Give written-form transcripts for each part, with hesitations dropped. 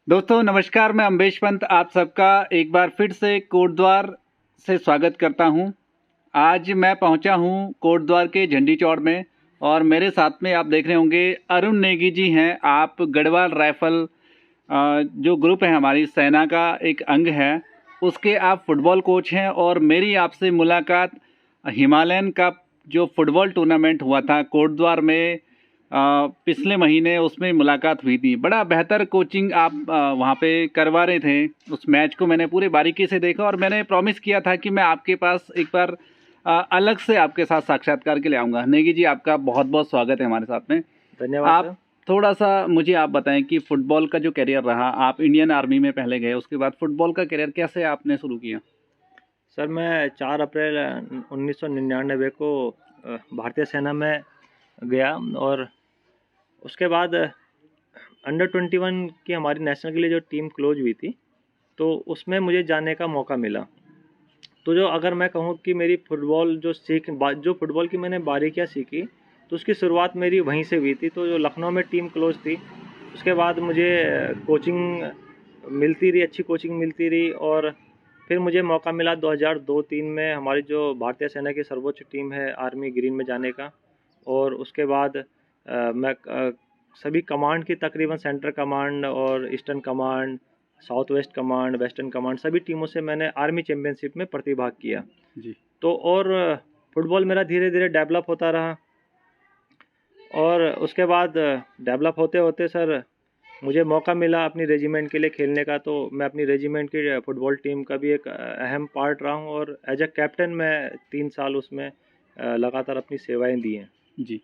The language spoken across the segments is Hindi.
दोस्तों नमस्कार, मैं अम्बेश पंत आप सबका एक बार फिर से कोटद्वार से स्वागत करता हूं। आज मैं पहुंचा हूं कोटद्वार के झंडी चौड़ में और मेरे साथ में आप देख रहे होंगे अरुण नेगी जी हैं। आप गढ़वाल राइफल जो ग्रुप है हमारी सेना का एक अंग है, उसके आप फुटबॉल कोच हैं और मेरी आपसे मुलाकात हिमालयन कप जो फुटबॉल टूर्नामेंट हुआ था कोटद्वार में पिछले महीने, उसमें मुलाकात हुई थी। बड़ा बेहतर कोचिंग आप वहाँ पे करवा रहे थे। उस मैच को मैंने पूरे बारीकी से देखा और मैंने प्रॉमिस किया था कि मैं आपके पास एक बार अलग से आपके साथ साक्षात्कार के लिए आऊँगा। नेगी जी, आपका बहुत बहुत स्वागत है हमारे साथ में। धन्यवाद आप सर। थोड़ा सा मुझे आप बताएं कि फुटबॉल का जो करियर रहा, आप इंडियन आर्मी में पहले गए, उसके बाद फुटबॉल का करियर कैसे आपने शुरू किया? सर मैं 4 अप्रैल 1999 को भारतीय सेना में गया और उसके बाद अंडर 21 की हमारी नेशनल के लिए जो टीम क्लोज हुई थी, तो उसमें मुझे जाने का मौका मिला। तो जो अगर मैं कहूँ कि मेरी फुटबॉल जो फुटबॉल की मैंने बारीकियाँ सीखी, तो उसकी शुरुआत मेरी वहीं से हुई थी। तो जो लखनऊ में टीम क्लोज थी, उसके बाद मुझे कोचिंग मिलती रही, अच्छी कोचिंग मिलती रही और फिर मुझे मौका मिला 2002-3 में हमारी जो भारतीय सेना की सर्वोच्च टीम है आर्मी ग्रीन में जाने का। और उसके बाद मैं सभी कमांड की तकरीबन सेंट्रल कमांड और eastern command, south west command, western command सभी टीमों से मैंने आर्मी चैम्पियनशिप में प्रतिभाग किया। जी। तो और फुटबॉल मेरा धीरे धीरे डेवलप होता रहा और उसके बाद डेवलप होते होते सर मुझे मौका मिला अपनी रेजिमेंट के लिए खेलने का। तो मैं अपनी रेजिमेंट की फुटबॉल टीम का भी एक अहम पार्ट रहा हूँ और एज अ कैप्टन मैं 3 साल उसमें लगातार अपनी सेवाएं दी हैं। जी।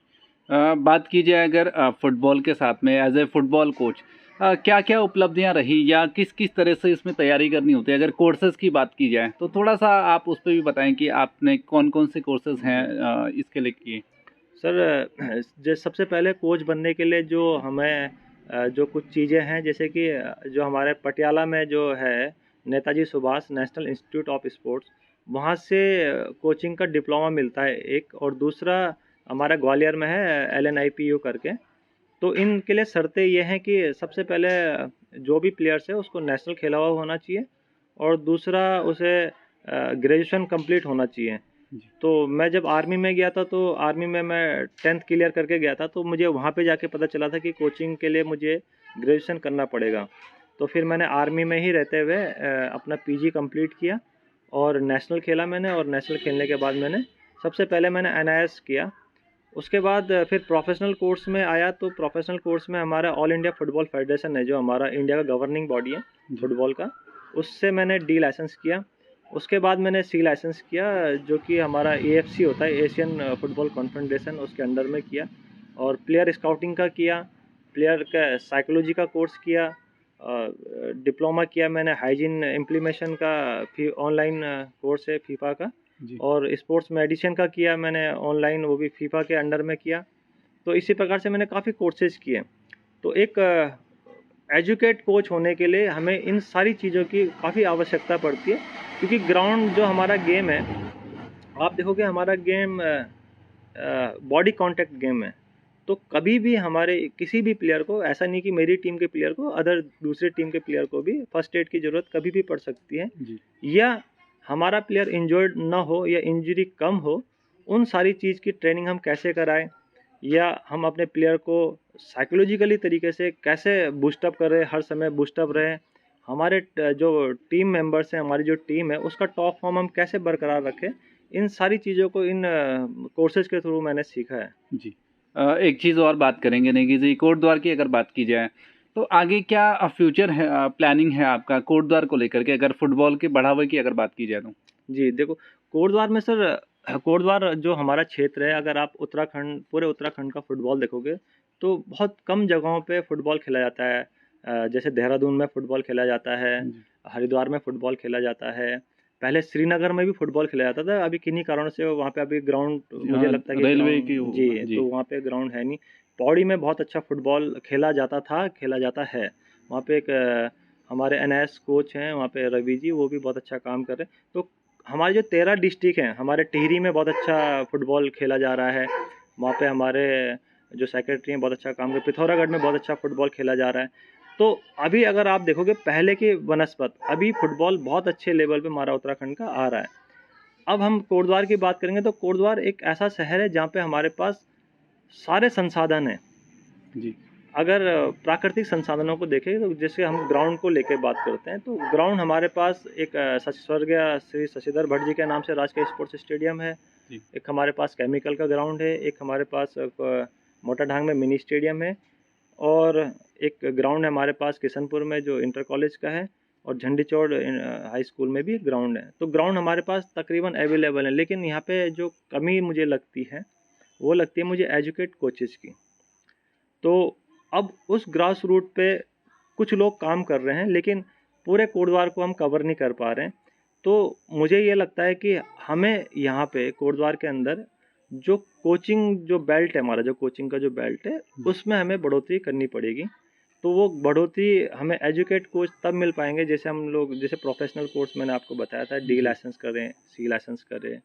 बात की जाए अगर फुटबॉल के साथ में एज ए फुटबॉल कोच क्या क्या उपलब्धियां रही या किस किस तरह से इसमें तैयारी करनी होती है? अगर कोर्सेज की बात की जाए तो थोड़ा सा आप उस पर भी बताएं कि आपने कौन कौन से कोर्सेज हैं इसके लिए किए। सर सबसे पहले कोच बनने के लिए जो हमें जो कुछ चीज़ें हैं, जैसे कि जो हमारे पटियाला में जो है Netaji Subhash national institute of sports, वहाँ से कोचिंग का डिप्लोमा मिलता है एक, और दूसरा हमारा ग्वालियर में है LNIPU करके। तो इनके लिए शर्तें ये हैं कि सबसे पहले जो भी प्लेयर्स है उसको नेशनल खेला हुआ होना चाहिए और दूसरा उसे ग्रेजुएशन कंप्लीट होना चाहिए। जी। तो मैं जब आर्मी में गया था, तो आर्मी में मैं 10th क्लियर करके गया था, तो मुझे वहाँ पे जाके पता चला था कि कोचिंग के लिए मुझे ग्रेजुएशन करना पड़ेगा। तो फिर मैंने आर्मी में ही रहते हुए अपना PG कंप्लीट किया और नेशनल खेला मैंने। और नेशनल खेलने के बाद मैंने सबसे पहले मैंने NIS किया। उसके बाद फिर प्रोफेशनल कोर्स में आया। तो प्रोफेशनल कोर्स में हमारा ऑल इंडिया फुटबॉल फेडरेशन है, जो हमारा इंडिया का गवर्निंग बॉडी है जी। फुटबॉल का, उससे मैंने D लाइसेंस किया। उसके बाद मैंने C लाइसेंस किया, जो कि हमारा AFC होता है, एशियन फुटबॉल कॉन्फेडरेशन, उसके अंडर में किया। और प्लेयर स्काउटिंग का किया, प्लेयर का साइकोलॉजी का कोर्स किया, डिप्लोमा किया मैंने हाइजीन इम्प्लीमेशन का, फिर ऑनलाइन कोर्स है फीफा का। जी। और स्पोर्ट्स मेडिसिन का किया मैंने ऑनलाइन, वो भी फीफा के अंडर में किया। तो इसी प्रकार से मैंने काफ़ी कोर्सेज किए। तो एक एजुकेट कोच होने के लिए हमें इन सारी चीज़ों की काफ़ी आवश्यकता पड़ती है, क्योंकि ग्राउंड जो हमारा गेम है, आप देखोगे हमारा गेम बॉडी कांटेक्ट गेम है। तो कभी भी हमारे किसी भी प्लेयर को, ऐसा नहीं कि मेरी टीम के प्लेयर को, अदर दूसरे टीम के प्लेयर को भी फर्स्ट एड की ज़रूरत कभी भी पड़ सकती है। जी। या हमारा प्लेयर इंजर्ड ना हो या इंजरी कम हो, उन सारी चीज़ की ट्रेनिंग हम कैसे कराएं, या हम अपने प्लेयर को साइकोलॉजिकली तरीके से कैसे बूस्टअप करें, हर समय बूस्टअप रहें, हमारे जो टीम मेंबर्स हैं, हमारी जो टीम है, उसका टॉप फॉर्म हम कैसे बरकरार रखें, इन सारी चीज़ों को इन कोर्सेज के थ्रू मैंने सीखा है। जी। एक चीज़ और बात करेंगे नेगी जी, कोटद्वार की अगर बात की जाए तो आगे क्या फ्यूचर है, प्लानिंग है आपका कोटद्वार को लेकर के, अगर फुटबॉल के बढ़ावे की अगर बात की जाए तो? जी, देखो, कोटद्वार में सर, कोटद्वार जो हमारा क्षेत्र है, अगर आप उत्तराखंड, पूरे उत्तराखंड का फुटबॉल देखोगे, तो बहुत कम जगहों पे फुटबॉल खेला जाता है। जैसे देहरादून में फुटबॉल खेला जाता है, जी। हरिद्वार में फुटबॉल खेला जाता है, पहले श्रीनगर में भी फुटबॉल खेला जाता था। अभी किन्हीं कारणों से वहाँ पे अभी ग्राउंड, मुझे लगता है कि रेलवे की ग्राउंड, जी, जी। तो वहाँ पे ग्राउंड है नहीं। पौड़ी में बहुत अच्छा फुटबॉल खेला जाता था, खेला जाता है। वहाँ पे एक हमारे NIS कोच हैं वहाँ पे, रवि जी, वो भी बहुत अच्छा काम कर रहे हैं। तो हमारे जो 13 डिस्ट्रिक्ट हैं, हमारे टिहरी में बहुत अच्छा फुटबॉल खेला जा रहा है। वहाँ पे हमारे जो सेक्रेटरी हैं बहुत अच्छा काम कर, पिथौरागढ़ में बहुत अच्छा फुटबॉल खेला जा रहा है। तो अभी अगर आप देखोगे पहले की बनस्पत अभी फुटबॉल बहुत अच्छे लेवल पे हमारा उत्तराखंड का आ रहा है। अब हम कोटद्वार की बात करेंगे तो कोटद्वार एक ऐसा शहर है जहाँ पे हमारे पास सारे संसाधन हैं जी। अगर प्राकृतिक संसाधनों को देखें तो जैसे हम ग्राउंड को लेकर बात करते हैं तो ग्राउंड हमारे पास एक स्वर्गीय श्री शशिधर भट्ट जी के नाम से राजकीय स्पोर्ट्स स्टेडियम है। जी। एक हमारे पास केमिकल का ग्राउंड है, एक हमारे पास मोटाढांग में मिनी स्टेडियम है, और एक ग्राउंड है हमारे पास किशनपुर में जो इंटर कॉलेज का है, और झंडीचौड़ हाई स्कूल में भी ग्राउंड है। तो ग्राउंड हमारे पास तकरीबन अवेलेबल है, लेकिन यहाँ पे जो कमी मुझे लगती है वो लगती है मुझे एजुकेट कोचेज़ की। तो अब उस ग्रास रूट पे कुछ लोग काम कर रहे हैं लेकिन पूरे कोटद्वार को हम कवर नहीं कर पा रहे हैं। तो मुझे ये लगता है कि हमें यहाँ पे कोटद्वार के अंदर जो कोचिंग जो बेल्ट है, हमारा जो कोचिंग का जो बेल्ट है, उसमें हमें बढ़ोतरी करनी पड़ेगी। तो वो बढ़ोतरी हमें एजुकेट कोच तब मिल पाएंगे जैसे हम लोग जैसे प्रोफेशनल कोर्स मैंने आपको बताया था, डी लाइसेंस करें, सी लाइसेंस करें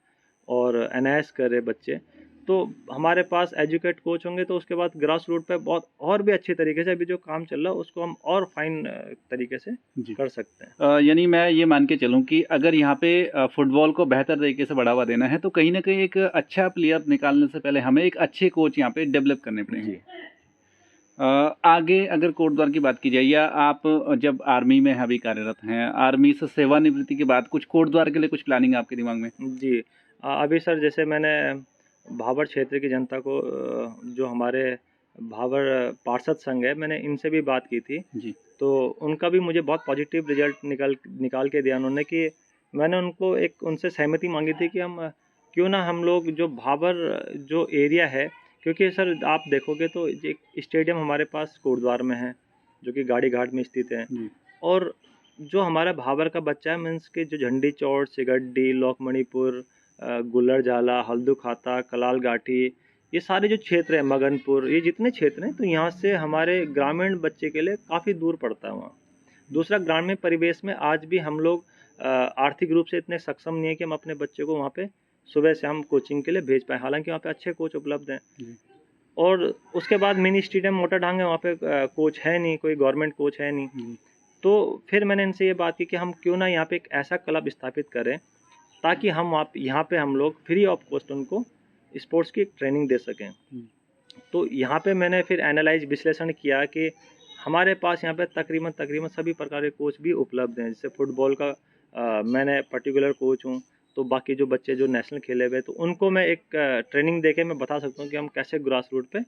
और एनआईएस करें बच्चे, तो हमारे पास एजुकेट कोच होंगे। तो उसके बाद ग्रास रूट पे बहुत और भी अच्छे तरीके से अभी जो काम चल रहा है उसको हम और फाइन तरीके से कर सकते हैं। यानी मैं ये मान के चलूँ कि अगर यहाँ पे फुटबॉल को बेहतर तरीके से बढ़ावा देना है तो कहीं ना कहीं एक अच्छा प्लेयर निकालने से पहले हमें एक अच्छे कोच यहाँ पे डेवलप करने पड़ेंगे। आगे अगर कोटद्वार की बात की जाए, या आप जब आर्मी में अभी कार्यरत हैं, आर्मी से सेवानिवृत्ति के बाद कुछ कोटद्वार के लिए कुछ प्लानिंग आपके दिमाग में? जी, अभी सर जैसे मैंने भाबर क्षेत्र की जनता को जो हमारे भाबर पार्षद संघ है, मैंने इनसे भी बात की थी जी। तो उनका भी मुझे बहुत पॉजिटिव रिजल्ट निकाल के दिया उन्होंने कि मैंने उनको एक उनसे सहमति मांगी थी कि हम क्यों ना हम लोग जो भाबर जो एरिया है, क्योंकि सर आप देखोगे तो एक स्टेडियम हमारे पास कोटद्वार में है जो कि गाड़ी घाट में स्थित है, और जो हमारा भाबर का बच्चा है मीन्स के जो झंडीचौड़, सिगड्डी, लोकमणिपुर, गुल्लर झाला, हल्दू खाता, कलाल घाटी, ये सारे जो क्षेत्र हैं, मगनपुर, ये जितने क्षेत्र हैं, तो यहाँ से हमारे ग्रामीण बच्चे के लिए काफ़ी दूर पड़ता है वहाँ। दूसरा, ग्रामीण परिवेश में आज भी हम लोग आर्थिक रूप से इतने सक्षम नहीं है कि हम अपने बच्चे को वहाँ पे सुबह शाम कोचिंग के लिए भेज पाए, हालांकि वहाँ पे अच्छे कोच उपलब्ध हैं। और उसके बाद मिनी स्टेडियम मोटाढांग है, वहाँ पे कोच है नहीं, कोई गवर्नमेंट कोच है नहीं। तो फिर मैंने इनसे ये बात की कि हम क्यों ना यहाँ पे एक ऐसा क्लब स्थापित करें ताकि हम यहाँ पे हम लोग फ्री ऑफ कॉस्ट उनको स्पोर्ट्स की ट्रेनिंग दे सकें। तो यहाँ पे मैंने फिर एनालाइज विश्लेषण किया कि हमारे पास यहाँ पे तकरीबन सभी प्रकार के कोच भी उपलब्ध हैं। जैसे फुटबॉल का मैंने पर्टिकुलर कोच हूँ, तो बाकी जो बच्चे जो नेशनल खेले हुए तो उनको मैं एक ट्रेनिंग देके मैं बता सकता हूँ कि हम कैसे ग्रास रूट पे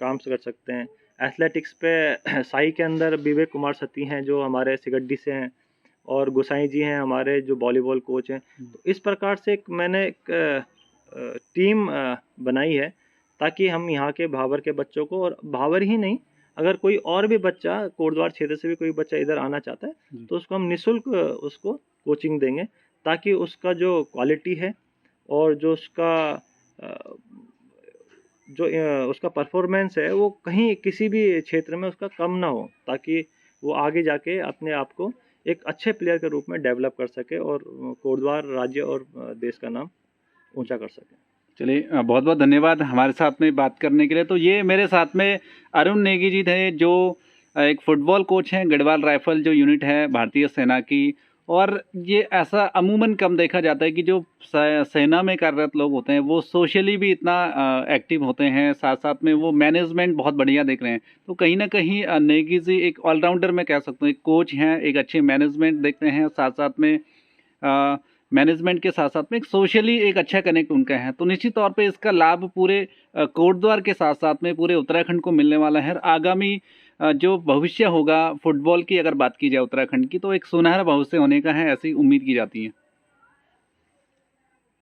काम कर सकते हैं। एथलेटिक्स पे साई के अंदर विवेक कुमार सती हैं जो हमारे सिगड्डी से हैं, और गोसाई जी हैं हमारे जो वॉलीबॉल कोच हैं। तो इस प्रकार से मैंने एक टीम बनाई है ताकि हम यहाँ के भाबर के बच्चों को, और भाबर ही नहीं, अगर कोई और भी बच्चा कोटद्वार क्षेत्र से भी कोई बच्चा इधर आना चाहता है तो उसको हम निःशुल्क उसको कोचिंग देंगे ताकि उसका जो क्वालिटी है और जो उसका परफॉर्मेंस है वो कहीं किसी भी क्षेत्र में उसका कम ना हो, ताकि वो आगे जाके अपने आप को एक अच्छे प्लेयर के रूप में डेवलप कर सके और कोटद्वार राज्य और देश का नाम ऊंचा कर सके। चलिए, बहुत बहुत धन्यवाद हमारे साथ में बात करने के लिए। तो ये मेरे साथ में अरुण नेगी जी थे जो एक फुटबॉल कोच हैं, गढ़वाल राइफल जो यूनिट है भारतीय सेना की। और ये ऐसा अमूमन कम देखा जाता है कि जो सेना में कार्यरत लोग होते हैं वो सोशली भी इतना एक्टिव होते हैं, साथ साथ में वो मैनेजमेंट बहुत बढ़िया देख रहे हैं। तो कहीं ना कहीं नेगी जी एक ऑलराउंडर में कह सकता हूँ, एक कोच हैं, एक अच्छे मैनेजमेंट देखते हैं, साथ साथ में मैनेजमेंट के साथ साथ में एक सोशली एक अच्छा कनेक्ट उनका है। तो निश्चित तौर पे इसका लाभ पूरे कोटद्वार के साथ साथ में पूरे उत्तराखंड को मिलने वाला है। आगामी जो भविष्य होगा फुटबॉल की अगर बात की जाए उत्तराखंड की, तो एक सुनहरा भविष्य होने का है, ऐसी उम्मीद की जाती है।